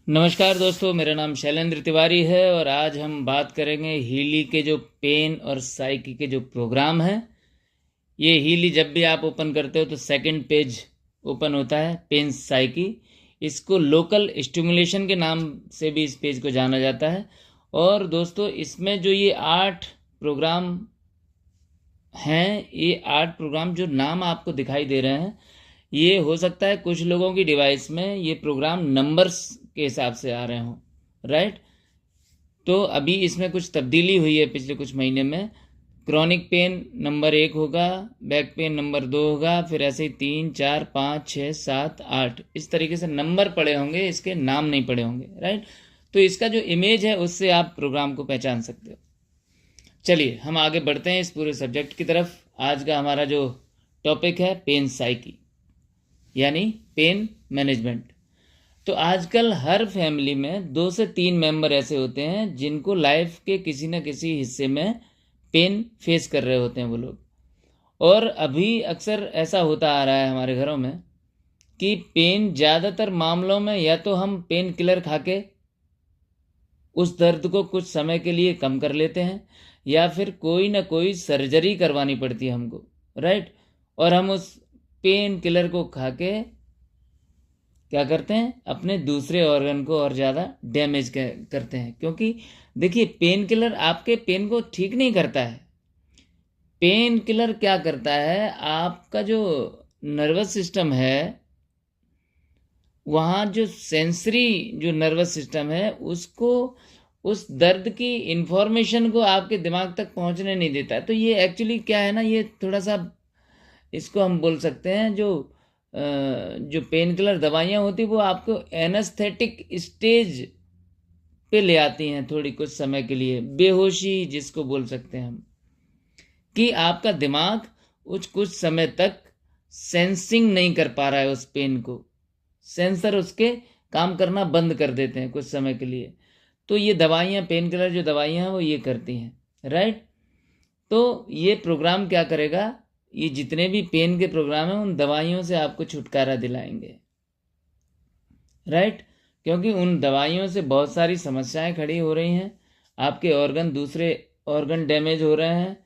नमस्कार दोस्तों, मेरा नाम शैलेंद्र तिवारी है और आज हम बात करेंगे हीली के जो पेन और साइकी के जो प्रोग्राम हैं। ये हीली जब भी आप ओपन करते हो तो सेकंड पेज ओपन होता है पेन साइकी। इसको लोकल स्टिमुलेशन के नाम से भी इस पेज को जाना जाता है। और दोस्तों, इसमें जो ये 8 प्रोग्राम हैं, ये 8 प्रोग्राम जो नाम आपको दिखाई दे रहे हैं, ये हो सकता है कुछ लोगों की डिवाइस में ये प्रोग्राम नंबर्स के हिसाब से आ रहे हों, राइट। तो अभी इसमें कुछ तब्दीली हुई है पिछले कुछ महीने में। क्रॉनिक पेन नंबर 1 होगा, बैक पेन नंबर 2 होगा, फिर ऐसे ही 3, 4, 5, 6, 7, 8 इस तरीके से नंबर पड़े होंगे, इसके नाम नहीं पड़े होंगे, राइट। तो इसका जो इमेज है उससे आप प्रोग्राम को पहचान सकते हो। चलिए हम आगे बढ़ते हैं इस पूरे सब्जेक्ट की तरफ। आज का हमारा जो टॉपिक है पेन साइकी यानी पेन मैनेजमेंट। तो आजकल हर फैमिली में 2 से 3 मेंबर ऐसे होते हैं जिनको लाइफ के किसी न किसी हिस्से में पेन फेस कर रहे होते हैं वो लोग। और अभी अक्सर ऐसा होता आ रहा है हमारे घरों में कि पेन ज़्यादातर मामलों में या तो हम पेन किलर खा के उस दर्द को कुछ समय के लिए कम कर लेते हैं, या फिर कोई ना कोई सर्जरी करवानी पड़ती है हमको, राइट। और हम उस पेन किलर को खा के क्या करते हैं, अपने दूसरे ऑर्गन को और ज़्यादा डैमेज करते हैं। क्योंकि देखिए, पेन किलर आपके पेन को ठीक नहीं करता है। पेन किलर क्या करता है, आपका जो नर्वस सिस्टम है, वहाँ जो सेंसरी जो नर्वस सिस्टम है, उसको उस दर्द की इंफॉर्मेशन को आपके दिमाग तक पहुँचने नहीं देता है। तो ये एक्चुअली क्या है ना, ये थोड़ा सा इसको हम बोल सकते हैं, जो पेन किलर दवाइयाँ होती वो आपको एनेस्थेटिक स्टेज पे ले आती हैं थोड़ी कुछ समय के लिए, बेहोशी जिसको बोल सकते हैं हम, कि आपका दिमाग कुछ समय तक सेंसिंग नहीं कर पा रहा है उस पेन को। सेंसर उसके काम करना बंद कर देते हैं कुछ समय के लिए। तो ये दवाइयाँ, पेन किलर जो दवाइयाँ हैं वो ये करती हैं, राइट। तो ये प्रोग्राम क्या करेगा, ये जितने भी पेन के प्रोग्राम हैं उन दवाइयों से आपको छुटकारा दिलाएंगे, राइट। क्योंकि उन दवाइयों से बहुत सारी समस्याएं खड़ी हो रही हैं, आपके ऑर्गन, दूसरे ऑर्गन डैमेज हो रहे हैं,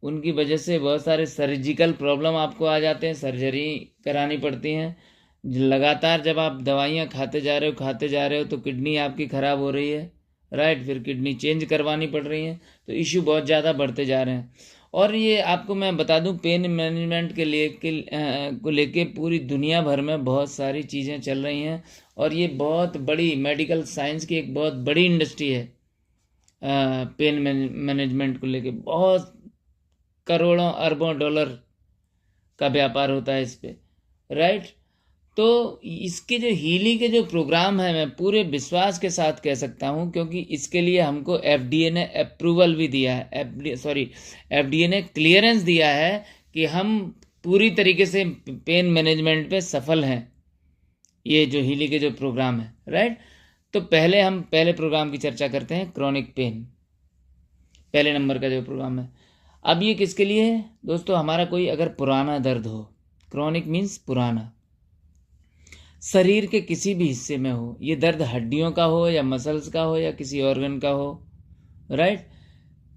उनकी वजह से बहुत सारे सर्जिकल प्रॉब्लम आपको आ जाते हैं, सर्जरी करानी पड़ती हैं। लगातार जब आप दवाइयाँ खाते जा रहे हो तो किडनी आपकी ख़राब हो रही है, राइट। फिर किडनी चेंज करवानी पड़ रही है, तो इश्यू बहुत ज़्यादा बढ़ते जा रहे हैं। और ये आपको मैं बता दूं, पेन मैनेजमेंट को लेके पूरी दुनिया भर में बहुत सारी चीज़ें चल रही हैं, और ये बहुत बड़ी मेडिकल साइंस की एक बहुत बड़ी इंडस्ट्री है। पेन मैनेजमेंट को लेके बहुत करोड़ों अरबों डॉलर का व्यापार होता है इस पे, राइट। तो इसके जो हीली के जो प्रोग्राम है, मैं पूरे विश्वास के साथ कह सकता हूँ, क्योंकि इसके लिए हमको एफडीए ने अप्रूवल भी दिया है, एफडीए ने क्लियरेंस दिया है कि हम पूरी तरीके से पेन मैनेजमेंट पे सफल हैं, ये जो हीली के जो प्रोग्राम है, राइट। तो हम पहले प्रोग्राम की चर्चा करते हैं, क्रॉनिक पेन, पहले नंबर का जो प्रोग्राम है। अब ये किसके लिए है दोस्तों, हमारा कोई अगर पुराना दर्द हो, क्रॉनिक मीन्स पुराना, शरीर के किसी भी हिस्से में हो, ये दर्द हड्डियों का हो या मसल्स का हो या किसी ऑर्गन का हो, राइट।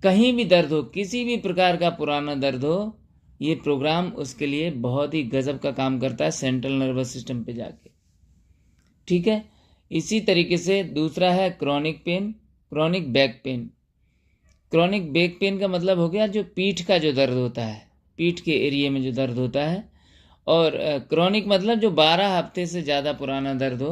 कहीं भी दर्द हो, किसी भी प्रकार का पुराना दर्द हो, ये प्रोग्राम उसके लिए बहुत ही गजब का काम करता है सेंट्रल नर्वस सिस्टम पे जाके, ठीक है। इसी तरीके से दूसरा है chronic pain, chronic back pain. Chronic back pain का मतलब हो गया जो पीठ का जो दर्द होता है, पीठ के एरिया में जो दर्द होता है। और क्रॉनिक मतलब जो 12 हफ्ते से ज़्यादा पुराना दर्द हो,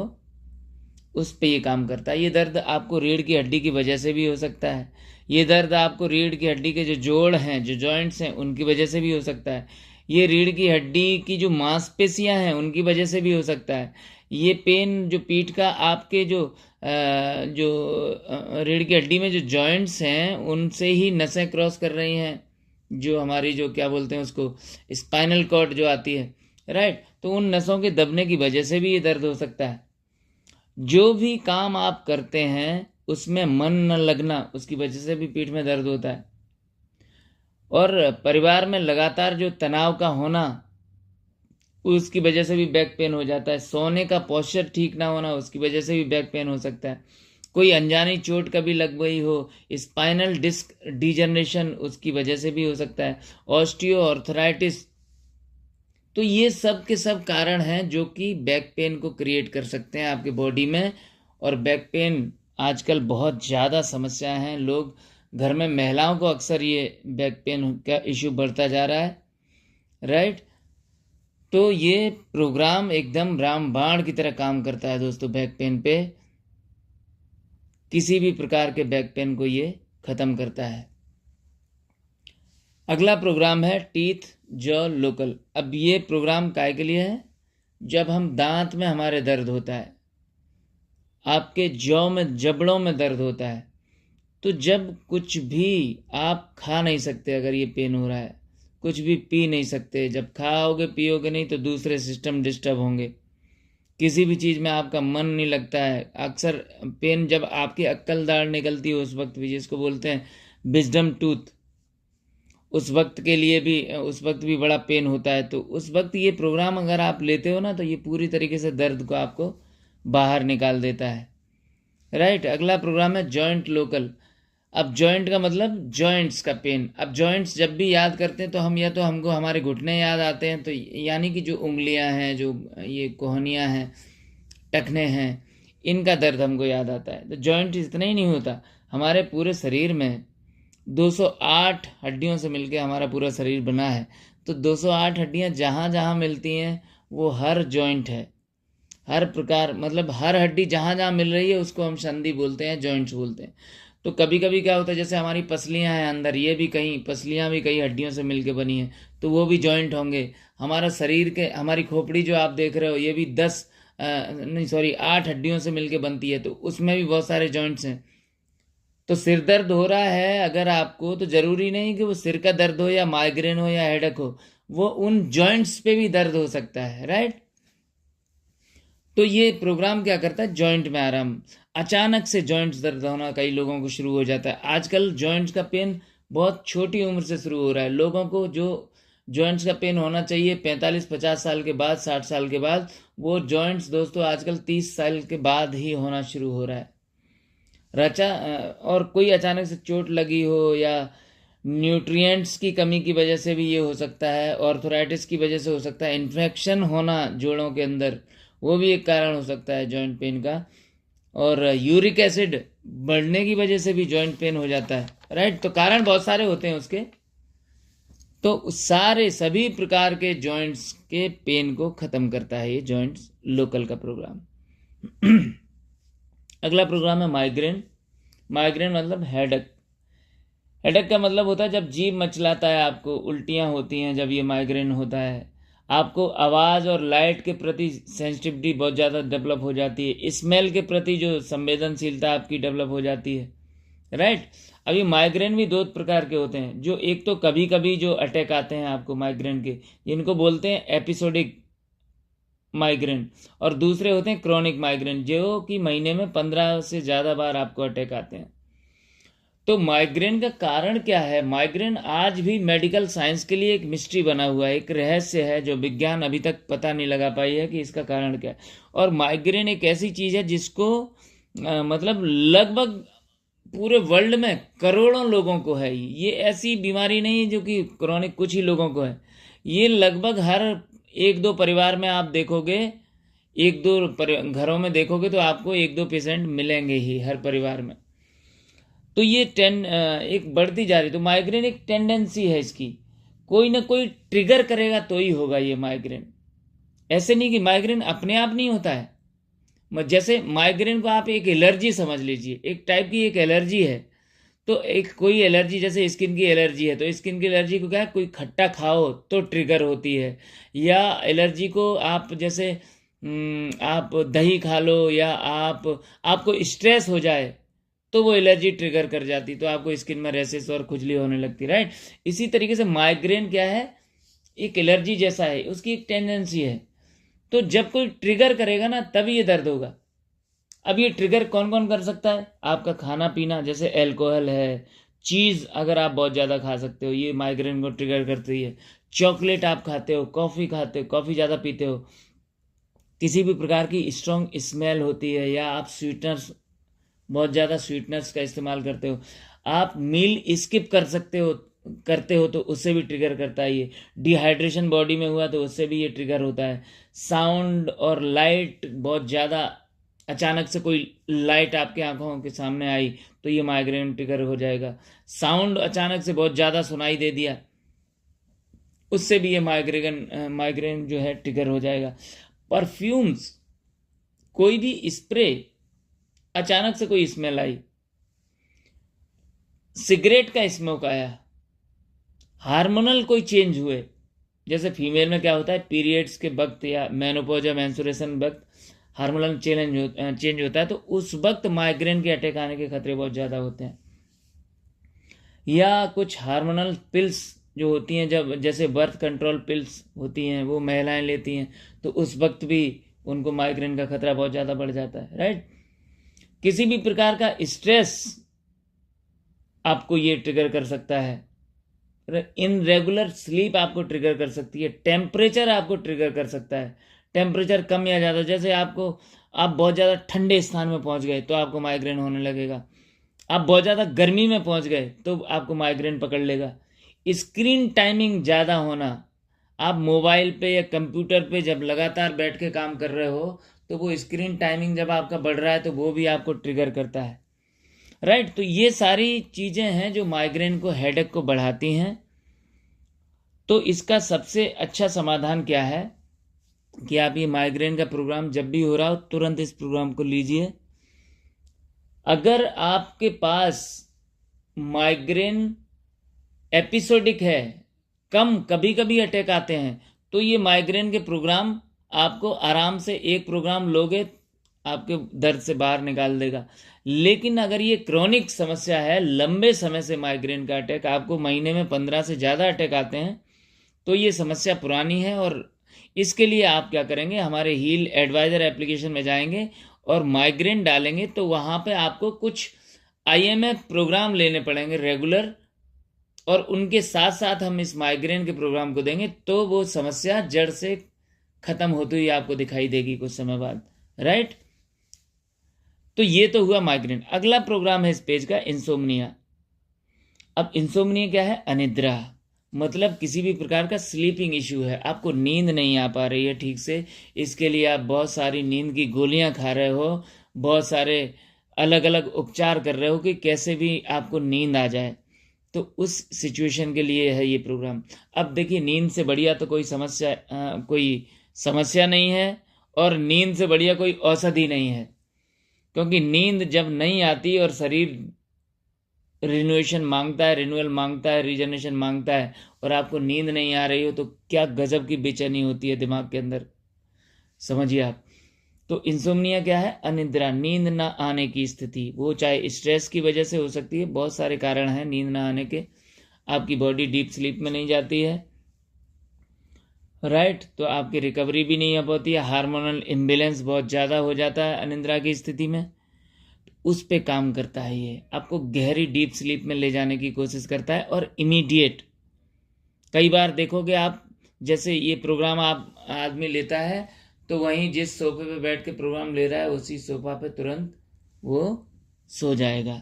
उस पे ये काम करता है। ये दर्द आपको रीढ़ की हड्डी की वजह से भी हो सकता है, ये दर्द आपको रीढ़ की हड्डी के जो जोड़ हैं, जो जॉइंट्स हैं, उनकी वजह से भी हो सकता है, ये रीढ़ की हड्डी की जो मांसपेशियां हैं उनकी वजह से भी हो सकता है। ये पेन जो पीठ का आपके जो रीढ़ की हड्डी में जो जॉइंट्स हैं उनसे ही नसें क्रॉस कर रही हैं, जो हमारी जो क्या बोलते हैं उसको, स्पाइनल कॉर्ड जो आती है, राइट। तो उन नसों के दबने की वजह से भी ये दर्द हो सकता है। जो भी काम आप करते हैं उसमें मन न लगना, उसकी वजह से भी पीठ में दर्द होता है। और परिवार में लगातार जो तनाव का होना, उसकी वजह से भी बैक पेन हो जाता है। सोने का पोस्चर ठीक ना होना, उसकी वजह से भी बैक पेन हो सकता है। कोई अनजानी चोट कभी लग गई हो, स्पाइनल डिस्क डिजनरेशन, उसकी वजह से भी हो सकता है। ऑस्टियो आर्थराइटिस, तो ये सब के सब कारण हैं जो कि बैक पेन को क्रिएट कर सकते हैं आपके बॉडी में। और बैक पेन आजकल बहुत ज़्यादा समस्या हैं। लोग घर में, महिलाओं को अक्सर ये बैक पेन का इश्यू बढ़ता जा रहा है, राइट। तो ये प्रोग्राम एकदम रामबाण की तरह काम करता है दोस्तों बैक पेन पे। किसी भी प्रकार के बैक पेन को ये ख़त्म करता है। अगला प्रोग्राम है टीथ जॉ लोकल। अब ये प्रोग्राम काय के लिए है? जब हम दांत में हमारे दर्द होता है, आपके जॉ में, जबड़ों में दर्द होता है, तो जब कुछ भी आप खा नहीं सकते, अगर ये पेन हो रहा है, कुछ भी पी नहीं सकते, जब खाओगे पियोगे नहीं तो दूसरे सिस्टम डिस्टर्ब होंगे, किसी भी चीज़ में आपका मन नहीं लगता है। अक्सर पेन जब आपकी अक्ल दाढ़ निकलती है उस वक्त भी, जिसको बोलते हैं विजडम टूथ, उस वक्त के लिए भी, उस वक्त भी बड़ा पेन होता है। तो उस वक्त ये प्रोग्राम अगर आप लेते हो ना, तो ये पूरी तरीके से दर्द को आपको बाहर निकाल देता है, राइट। अगला प्रोग्राम है जॉइंट लोकल। अब जॉइंट का मतलब जॉइंट्स का पेन। अब जॉइंट्स जब भी याद करते हैं तो हम, या तो हमको हमारे घुटने याद आते हैं, तो यानी कि जो उंगलियां हैं, जो ये कोहनियां हैं, टखने हैं, इनका दर्द हमको याद आता है। तो जॉइंट इतना ही नहीं होता, हमारे पूरे शरीर में 208 हड्डियों से मिलकर हमारा पूरा शरीर बना है। तो 208 हड्डियां जहाँ जहाँ मिलती हैं वो हर जॉइंट है। हर प्रकार, मतलब हर हड्डी जहाँ जहाँ मिल रही है उसको हम संधि बोलते हैं, जॉइंट्स बोलते हैं। तो कभी कभी क्या होता है, जैसे हमारी पसलियाँ हैं अंदर, ये भी कहीं पसलियाँ भी कई हड्डियों से मिलके बनी हैं, तो वो भी जॉइंट होंगे। हमारा शरीर के, हमारी खोपड़ी जो आप देख रहे हो, ये भी 8 हड्डियों से मिलके बनती है, तो उसमें भी बहुत सारे जॉइंट्स हैं। तो सिर दर्द हो रहा है अगर आपको, तो जरूरी नहीं कि वो सिर का दर्द हो या माइग्रेन हो या हेडेक हो, वो उन जॉइंट्स पे भी दर्द हो सकता है, राइट। तो ये प्रोग्राम क्या करता है, जॉइंट में आराम। अचानक से जॉइंट्स दर्द होना कई लोगों को शुरू हो जाता है। आजकल जॉइंट्स का पेन बहुत छोटी उम्र से शुरू हो रहा है। लोगों को जो जॉइंट्स का पेन होना चाहिए 45-50 साल के बाद, 60 साल के बाद, वो जॉइंट्स दोस्तों आजकल 30 साल के बाद ही होना शुरू हो रहा है। और कोई अचानक से चोट लगी हो या न्यूट्रिएंट्स की कमी की वजह से भी ये हो सकता है, ऑर्थराइटिस की वजह से हो सकता है, इन्फेक्शन होना जोड़ों के अंदर, वो भी एक कारण हो सकता है जॉइंट पेन का। और यूरिक एसिड बढ़ने की वजह से भी जॉइंट पेन हो जाता है, राइट। तो कारण बहुत सारे होते हैं उसके। तो सारे सभी प्रकार के जॉइंट्स के पेन को ख़त्म करता है ये जॉइंट्स लोकल का प्रोग्राम। अगला प्रोग्राम है माइग्रेन। माइग्रेन मतलब हेडेक। हेडेक का मतलब होता है जब जीभ मचलाता है, आपको उल्टियाँ होती हैं, जब ये माइग्रेन होता है। आपको आवाज़ और लाइट के प्रति सेंसिटिविटी बहुत ज़्यादा डेवलप हो जाती है। स्मेल के प्रति जो संवेदनशीलता आपकी डेवलप हो जाती है, राइट। अभी माइग्रेन भी 2 प्रकार के होते हैं। जो एक तो कभी कभी जो अटैक आते हैं आपको माइग्रेन के, इनको बोलते हैं एपिसोडिक माइग्रेन। और दूसरे होते हैं क्रॉनिक माइग्रेन, जो कि महीने में 15 से ज़्यादा बार आपको अटैक आते हैं। तो माइग्रेन का कारण क्या है? माइग्रेन आज भी मेडिकल साइंस के लिए एक मिस्ट्री बना हुआ है, एक रहस्य है जो विज्ञान अभी तक पता नहीं लगा पाई है कि इसका कारण क्या है। और माइग्रेन एक ऐसी चीज़ है जिसको मतलब लगभग पूरे वर्ल्ड में करोड़ों लोगों को है। ये ऐसी बीमारी नहीं है जो कि क्रॉनिक कुछ ही लोगों को है। ये लगभग हर 1-2 परिवार में आप देखोगे, 1-2 घरों में देखोगे तो आपको 1-2 पेशेंट मिलेंगे ही हर परिवार में। तो ये एक बढ़ती जा रही। तो माइग्रेन एक टेंडेंसी है इसकी, कोई ना कोई ट्रिगर करेगा तो ही होगा ये माइग्रेन। ऐसे नहीं कि माइग्रेन अपने आप नहीं होता है। जैसे माइग्रेन को आप एक एलर्जी समझ लीजिए, एक टाइप की एक एलर्जी है। तो एक कोई एलर्जी, जैसे स्किन की एलर्जी है, तो स्किन की एलर्जी को क्या है, कोई खट्टा खाओ तो ट्रिगर होती है। या एलर्जी को आप जैसे आप दही खा लो, या आपको स्ट्रेस हो जाए तो वो एलर्जी ट्रिगर कर जाती, तो आपको स्किन में रैशेस और खुजली होने लगती, राइट। इसी तरीके से माइग्रेन क्या है, एक एलर्जी जैसा है, उसकी एक टेंडेंसी है। तो जब कोई ट्रिगर करेगा ना तभी ये दर्द होगा। अब ये ट्रिगर कौन कौन कर सकता है? आपका खाना पीना, जैसे अल्कोहल है, चीज़ अगर आप बहुत ज़्यादा खा सकते हो, ये माइग्रेन को ट्रिगर करती है। चॉकलेट आप खाते हो, कॉफ़ी खाते हो, कॉफ़ी ज़्यादा पीते हो, किसी भी प्रकार की स्ट्रॉन्ग स्मेल होती है, या आप स्वीटनर्स, बहुत ज़्यादा स्वीटनर्स का इस्तेमाल करते हो, आप मील स्किप करते हो तो उससे भी ट्रिगर करता है ये। डिहाइड्रेशन बॉडी में हुआ तो उससे भी ये ट्रिगर होता है। साउंड और लाइट, बहुत ज़्यादा अचानक से कोई लाइट आपके आंखों के सामने आई तो ये माइग्रेन ट्रिगर हो जाएगा। साउंड अचानक से बहुत ज़्यादा सुनाई दे दिया, उससे भी ये माइग्रेन जो है ट्रिगर हो जाएगा। परफ्यूम्स, कोई भी स्प्रे, अचानक से कोई स्मेल आई, सिगरेट का स्मोक आया, हार्मोनल कोई चेंज हुए, जैसे फीमेल में क्या होता है, पीरियड्स के वक्त या मेनोपॉज या मेंस्ट्रुएशन वक्त हार्मोनल चेंज होता है, तो उस वक्त माइग्रेन के अटैक आने के खतरे बहुत ज़्यादा होते हैं। या कुछ हार्मोनल पिल्स जो होती हैं, जब जैसे बर्थ कंट्रोल पिल्स होती हैं वो महिलाएं लेती हैं, तो उस वक्त भी उनको माइग्रेन का खतरा बहुत ज़्यादा बढ़ जाता है, राइट। किसी भी प्रकार का स्ट्रेस आपको ये ट्रिगर कर सकता है, इनरेगुलर स्लीप आपको ट्रिगर कर सकती है, टेम्परेचर आपको ट्रिगर कर सकता है, टेम्परेचर कम या ज़्यादा, जैसे आप बहुत ज़्यादा ठंडे स्थान में पहुंच गए तो आपको माइग्रेन होने लगेगा, आप बहुत ज़्यादा गर्मी में पहुंच गए तो आपको माइग्रेन पकड़ लेगा। स्क्रीन टाइमिंग ज़्यादा होना, आप मोबाइल पे या कंप्यूटर पे जब लगातार बैठ के काम कर रहे हो तो वो स्क्रीन टाइमिंग जब आपका बढ़ रहा है तो वो भी आपको ट्रिगर करता है, राइट। तो ये सारी चीज़ें हैं जो माइग्रेन को, हेडेक को बढ़ाती हैं। तो इसका सबसे अच्छा समाधान क्या है कि आप ये माइग्रेन का प्रोग्राम जब भी हो रहा हो तुरंत इस प्रोग्राम को लीजिए। अगर आपके पास माइग्रेन एपिसोडिक है, कभी कभी अटैक आते हैं, तो ये माइग्रेन के प्रोग्राम आपको आराम से, एक प्रोग्राम लोगे आपके दर्द से बाहर निकाल देगा। लेकिन अगर ये क्रॉनिक समस्या है, लंबे समय से माइग्रेन का अटैक, आपको महीने में 15 से ज़्यादा अटैक आते हैं, तो ये समस्या पुरानी है। और इसके लिए आप क्या करेंगे, हमारे हील एडवाइज़र एप्लीकेशन में जाएंगे और माइग्रेन डालेंगे, तो वहाँ पे आपको कुछ IMF प्रोग्राम लेने पड़ेंगे रेगुलर, और उनके साथ साथ हम इस माइग्रेन के प्रोग्राम को देंगे तो वो समस्या जड़ से खत्म होती हुई आपको दिखाई देगी कुछ समय बाद, राइट। तो ये तो हुआ माइग्रेन। अगला प्रोग्राम है इस पेज का, इंसोम्निया। अब इंसोम्निया क्या है, अनिद्रा, मतलब किसी भी प्रकार का स्लीपिंग इश्यू है, आपको नींद नहीं आ पा रही है ठीक से, इसके लिए आप बहुत सारी नींद की गोलियां खा रहे हो, बहुत सारे अलग अलग उपचार कर रहे हो कि कैसे भी आपको नींद आ जाए, तो उस सिचुएशन के लिए है ये प्रोग्राम। अब देखिए, नींद से बढ़िया तो कोई समस्या नहीं है, और नींद से बढ़िया कोई औषधि नहीं है, क्योंकि नींद जब नहीं आती और शरीर रिन्यूएशन मांगता है, रिन्यूअल मांगता है, रीजनरेशन मांगता है, और आपको नींद नहीं आ रही हो तो क्या गजब की बेचैनी होती है दिमाग के अंदर, समझिए आप। तो इंसोम्निया क्या है, अनिद्रा, नींद ना आने की स्थिति। वो चाहे स्ट्रेस की वजह से हो सकती है, बहुत सारे कारण हैं नींद ना आने के, आपकी बॉडी डीप स्लीप में नहीं जाती है, राइट, तो आपकी रिकवरी भी नहीं हो पाती है, हार्मोनल इम्बेलेंस बहुत ज़्यादा हो जाता है अनिद्रा की स्थिति में, उस पे काम करता है ये, आपको गहरी डीप स्लीप में ले जाने की कोशिश करता है। और इमीडिएट, कई बार देखोगे आप, जैसे ये प्रोग्राम आप आदमी लेता है तो वहीं जिस सोफे पे बैठ के प्रोग्राम ले रहा है उसी सोफा पे तुरंत वो सो जाएगा।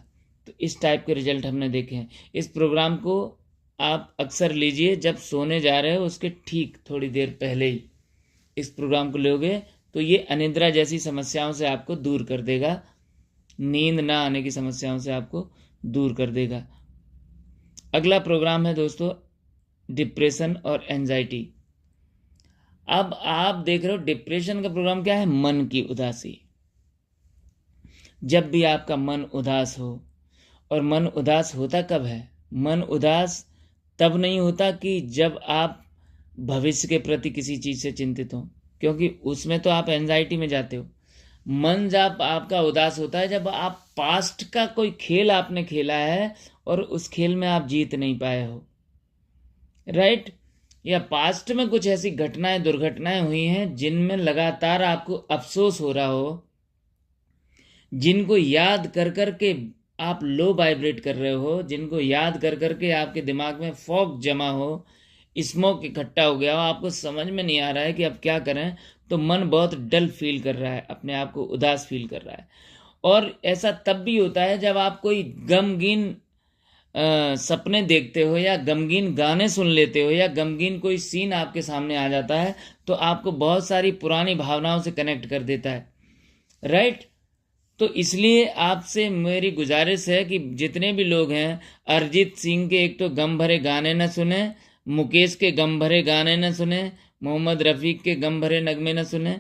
तो इस टाइप के रिजल्ट हमने देखे हैं। इस प्रोग्राम को आप अक्सर लीजिए, जब सोने जा रहे हो उसके ठीक थोड़ी देर पहले ही इस प्रोग्राम को लोगे तो ये अनिद्रा जैसी समस्याओं से आपको दूर कर देगा, नींद ना आने की समस्याओं से आपको दूर कर देगा। अगला प्रोग्राम है दोस्तों, डिप्रेशन और एंजाइटी। अब आप देख रहे हो डिप्रेशन का प्रोग्राम क्या है, मन की उदासी। जब भी आपका मन उदास हो, और मन उदास होता कब है, मन उदास तब नहीं होता कि जब आप भविष्य के प्रति किसी चीज़ से चिंतित हो, क्योंकि उसमें तो आप एंजाइटी में जाते हो। मन जब आपका उदास होता है जब आप पास्ट का कोई खेल आपने खेला है और उस खेल में आप जीत नहीं पाए हो, राइट, या पास्ट में कुछ ऐसी घटनाएं, दुर्घटनाएं हुई हैं जिनमें लगातार आपको अफसोस हो रहा हो, जिनको याद कर कर के आप लो वाइब्रेट कर रहे हो, जिनको याद कर कर के आपके दिमाग में फॉग जमा हो, स्मोक इकट्ठा हो गया हो, आपको समझ में नहीं आ रहा है कि अब क्या करें, तो मन बहुत डल फील कर रहा है, अपने आप को उदास फील कर रहा है। और ऐसा तब भी होता है जब आप कोई गमगीन सपने देखते हो या गमगीन गाने सुन लेते हो या गमगीन कोई सीन आपके सामने आ जाता है, तो आपको बहुत सारी पुरानी भावनाओं से कनेक्ट कर देता है, राइट। तो इसलिए आपसे मेरी गुजारिश है कि जितने भी लोग हैं, अरिजीत सिंह के एक तो गम भरे गाने न सुने, मुकेश के गम भरे गाने न सुने, मोहम्मद रफ़ीक के गम भरे नगमे न सुने।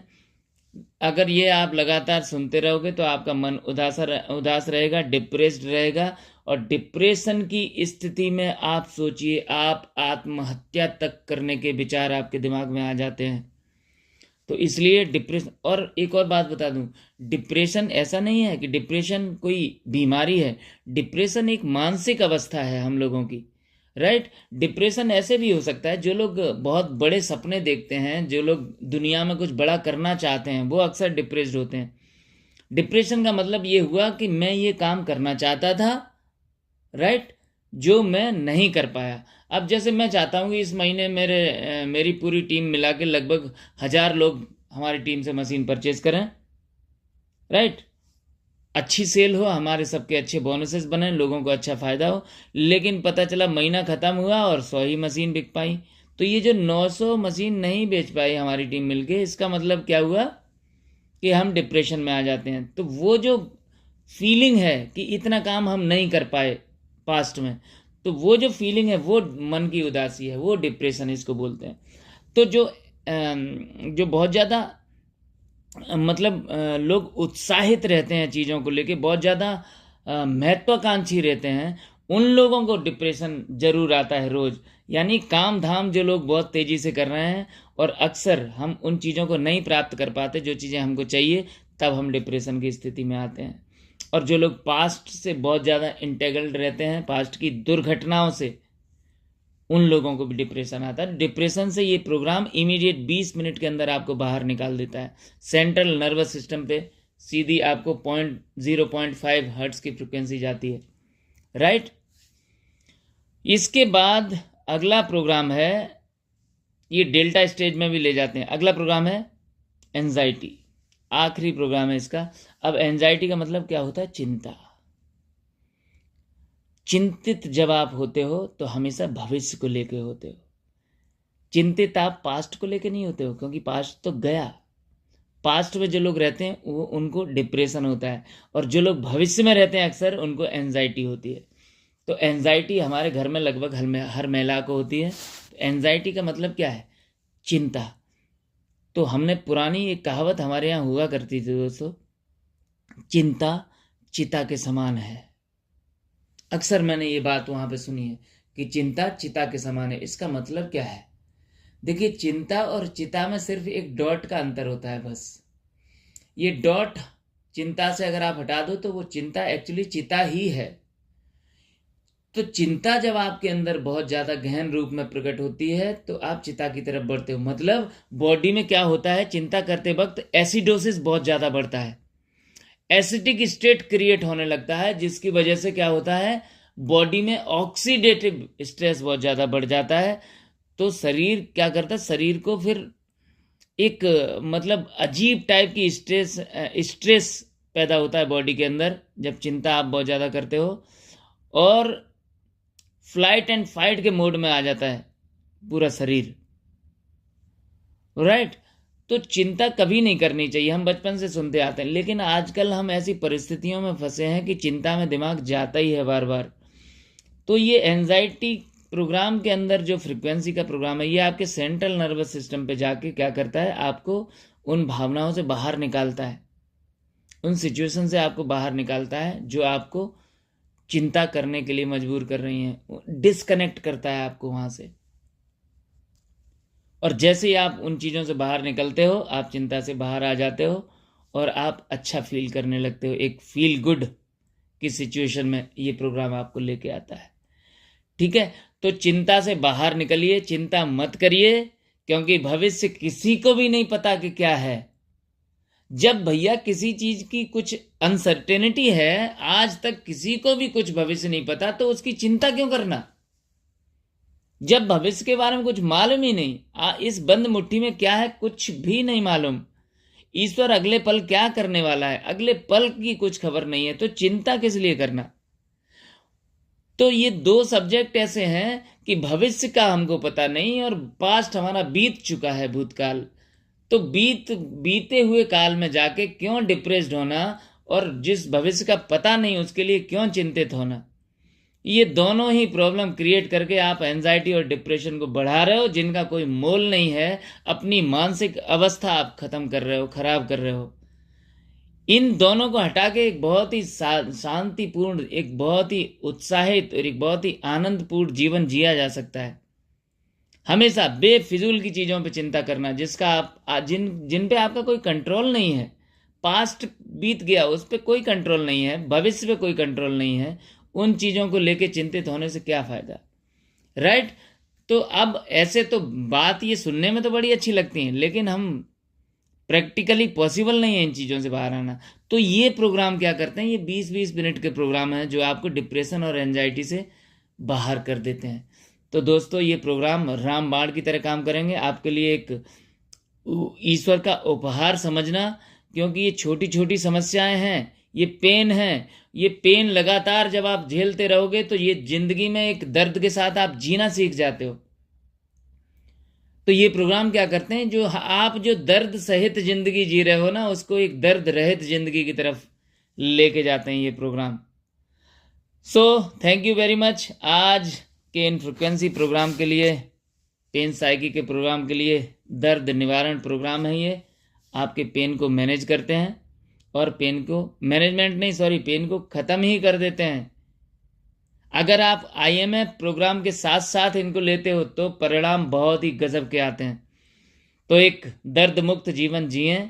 अगर ये आप लगातार सुनते रहोगे तो आपका मन उदास रहेगा, डिप्रेस्ड रहेगा। और डिप्रेशन की स्थिति में आप सोचिए, आप आत्महत्या तक करने के विचार आपके दिमाग में आ जाते हैं। तो इसलिए डिप्रेशन, और एक और बात बता दूं, डिप्रेशन ऐसा नहीं है कि डिप्रेशन कोई बीमारी है, डिप्रेशन एक मानसिक अवस्था है हम लोगों की, राइट। डिप्रेशन ऐसे भी हो सकता है, जो लोग बहुत बड़े सपने देखते हैं, जो लोग दुनिया में कुछ बड़ा करना चाहते हैं, वो अक्सर डिप्रेस्ड होते हैं। डिप्रेशन का मतलब ये हुआ कि मैं ये काम करना चाहता था, राइट, जो मैं नहीं कर पाया। अब जैसे मैं चाहता हूँ कि इस महीने मेरी पूरी टीम मिला के लगभग 1000 लोग हमारी टीम से मशीन परचेज करें, राइट, अच्छी सेल हो, हमारे सबके अच्छे बोनसेस बने, लोगों को अच्छा फायदा हो। लेकिन पता चला महीना खत्म हुआ और 100 ही मशीन बिक पाई। तो ये जो 900 मशीन नहीं बेच पाई हमारी टीम मिलके, इसका मतलब क्या हुआ कि हम डिप्रेशन में आ जाते हैं। तो वो जो फीलिंग है कि इतना काम हम नहीं कर पाए पास्ट में, तो वो जो फीलिंग है वो मन की उदासी है, वो डिप्रेशन इसको बोलते हैं। तो जो बहुत ज़्यादा मतलब लोग उत्साहित रहते हैं चीज़ों को लेके, बहुत ज़्यादा महत्वाकांक्षी रहते हैं, उन लोगों को डिप्रेशन जरूर आता है रोज़। यानी काम धाम जो लोग बहुत तेज़ी से कर रहे हैं और अक्सर हम उन चीज़ों को नहीं प्राप्त कर पाते जो चीज़ें हमको चाहिए, तब हम डिप्रेशन की स्थिति में आते हैं। और जो लोग पास्ट से बहुत ज़्यादा इंटेग्रल्ड रहते हैं, पास्ट की दुर्घटनाओं से, उन लोगों को भी डिप्रेशन आता है। डिप्रेशन से ये प्रोग्राम इमीडिएट 20 मिनट के अंदर आपको बाहर निकाल देता है। सेंट्रल नर्वस सिस्टम पे सीधी आपको 0.5 हर्ट्ज की फ्रिक्वेंसी जाती है, राइट। इसके बाद अगला प्रोग्राम है, ये डेल्टा स्टेज में भी ले जाते हैं। अगला प्रोग्राम है एंजाइटी, आखिरी प्रोग्राम है इसका। अब एंजाइटी का मतलब क्या होता है? चिंता। चिंतित जब आप होते हो तो हमेशा भविष्य को लेके होते हो। चिंतित आप पास्ट को लेके नहीं होते हो, क्योंकि पास्ट तो गया। पास्ट में जो लोग रहते हैं वो उनको डिप्रेशन होता है, और जो लोग भविष्य में रहते हैं अक्सर उनको एंजाइटी होती है। तो एंजाइटी हमारे घर में लगभग हर महिला को होती है। तो एंजाइटी का मतलब क्या है? चिंता। तो हमने पुरानी एक कहावत हमारे यहाँ हुआ करती थी दोस्तों, चिंता चिता के समान है। अक्सर मैंने ये बात वहाँ पे सुनी है कि चिंता चिता के समान है। इसका मतलब क्या है? देखिए, चिंता और चिता में सिर्फ एक डॉट का अंतर होता है बस। ये डॉट चिंता से अगर आप हटा दो तो वो चिंता एक्चुअली चिता ही है। तो चिंता जब आपके अंदर बहुत ज़्यादा गहन रूप में प्रकट होती है तो आप चिता की तरफ बढ़ते हो। मतलब बॉडी में क्या होता है, चिंता करते वक्त एसिडोसिस बहुत ज़्यादा बढ़ता है, एसिडिक स्टेट क्रिएट होने लगता है, जिसकी वजह से क्या होता है, बॉडी में ऑक्सीडेटिव स्ट्रेस बहुत ज़्यादा बढ़ जाता है। तो शरीर क्या करता है, शरीर को फिर एक मतलब अजीब टाइप की स्ट्रेस पैदा होता है बॉडी के अंदर जब चिंता आप बहुत ज़्यादा करते हो, और फ्लाइट एंड फाइट के मोड में आ जाता है पूरा शरीर, राइट। तो चिंता कभी नहीं करनी चाहिए, हम बचपन से सुनते आते हैं, लेकिन आजकल हम ऐसी परिस्थितियों में फंसे हैं कि चिंता में दिमाग जाता ही है बार बार। तो ये एंजाइटी प्रोग्राम के अंदर जो फ्रीक्वेंसी का प्रोग्राम है, ये आपके सेंट्रल नर्वस सिस्टम पे जाके क्या करता है, आपको उन भावनाओं से बाहर निकालता है, उन सिचुएशन से आपको बाहर निकालता है जो आपको चिंता करने के लिए मजबूर कर रही हैं, डिस्कनेक्ट करता है आपको वहाँ से। और जैसे ही आप उन चीज़ों से बाहर निकलते हो, आप चिंता से बाहर आ जाते हो और आप अच्छा फील करने लगते हो। एक फील गुड की सिचुएशन में ये प्रोग्राम आपको लेके आता है, ठीक है। तो चिंता से बाहर निकलिए, चिंता मत करिए, क्योंकि भविष्य किसी को भी नहीं पता कि क्या है। जब भैया किसी चीज की कुछ अनसर्टेनिटी है, आज तक किसी को भी कुछ भविष्य नहीं पता, तो उसकी चिंता क्यों करना? जब भविष्य के बारे में कुछ मालूम ही नहीं, इस बंद मुट्ठी में क्या है कुछ भी नहीं मालूम, ईश्वर अगले पल क्या करने वाला है अगले पल की कुछ खबर नहीं है, तो चिंता किस लिए करना। तो ये दो सब्जेक्ट ऐसे हैं कि भविष्य का हमको पता नहीं और पास्ट हमारा बीत चुका है, भूतकाल। तो बीते हुए काल में जाके क्यों डिप्रेस्ड होना, और जिस भविष्य का पता नहीं उसके लिए क्यों चिंतित होना। ये दोनों ही प्रॉब्लम क्रिएट करके आप एंजाइटी और डिप्रेशन को बढ़ा रहे हो, जिनका कोई मोल नहीं है। अपनी मानसिक अवस्था आप खत्म कर रहे हो, खराब कर रहे हो। इन दोनों को हटा के एक बहुत ही शांतिपूर्ण, एक बहुत ही उत्साहित और एक बहुत ही आनंदपूर्ण जीवन जिया जा सकता है। हमेशा बेफिजूल की चीजों पे चिंता करना, जिसका आप जिन पे आपका कोई कंट्रोल नहीं है। पास्ट बीत गया, उस पर कोई कंट्रोल नहीं है, भविष्य पे कोई कंट्रोल नहीं है, उन चीजों को लेके चिंतित होने से क्या फायदा, राइट। तो अब ऐसे तो बात ये सुनने में तो बड़ी अच्छी लगती है, लेकिन हम प्रैक्टिकली पॉसिबल नहीं है इन चीज़ों से बाहर आना। तो ये प्रोग्राम क्या करते हैं, ये 20-20 मिनट के प्रोग्राम हैं जो आपको डिप्रेशन और एंजाइटी से बाहर कर देते हैं। तो दोस्तों, ये प्रोग्राम रामबाण की तरह काम करेंगे आपके लिए, एक ईश्वर का उपहार समझना, क्योंकि ये छोटी छोटी समस्याएं हैं, ये पेन है। ये पेन लगातार जब आप झेलते रहोगे तो ये जिंदगी में एक दर्द के साथ आप जीना सीख जाते हो। तो ये प्रोग्राम क्या करते हैं, जो आप जो दर्द सहित जिंदगी जी रहे हो ना, उसको एक दर्द रहित जिंदगी की तरफ लेके जाते हैं ये program. So thank you very much. आज के इन फ्रिक्वेंसी प्रोग्राम के लिए, पेन साइकी के प्रोग्राम के लिए, दर्द निवारण प्रोग्राम है ये। आपके पेन को मैनेज करते हैं, और पेन को मैनेजमेंट नहीं, सॉरी, पेन को ख़त्म ही कर देते हैं। अगर आप IMF प्रोग्राम के साथ साथ इनको लेते हो तो परिणाम बहुत ही गजब के आते हैं। तो एक दर्द मुक्त जीवन जिएं,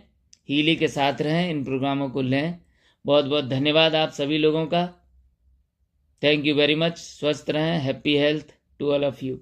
हीली के साथ रहें, इन प्रोग्रामों को लें। बहुत बहुत धन्यवाद आप सभी लोगों का। Thank you very much. स्वस्थ रहें। Happy health to all of you.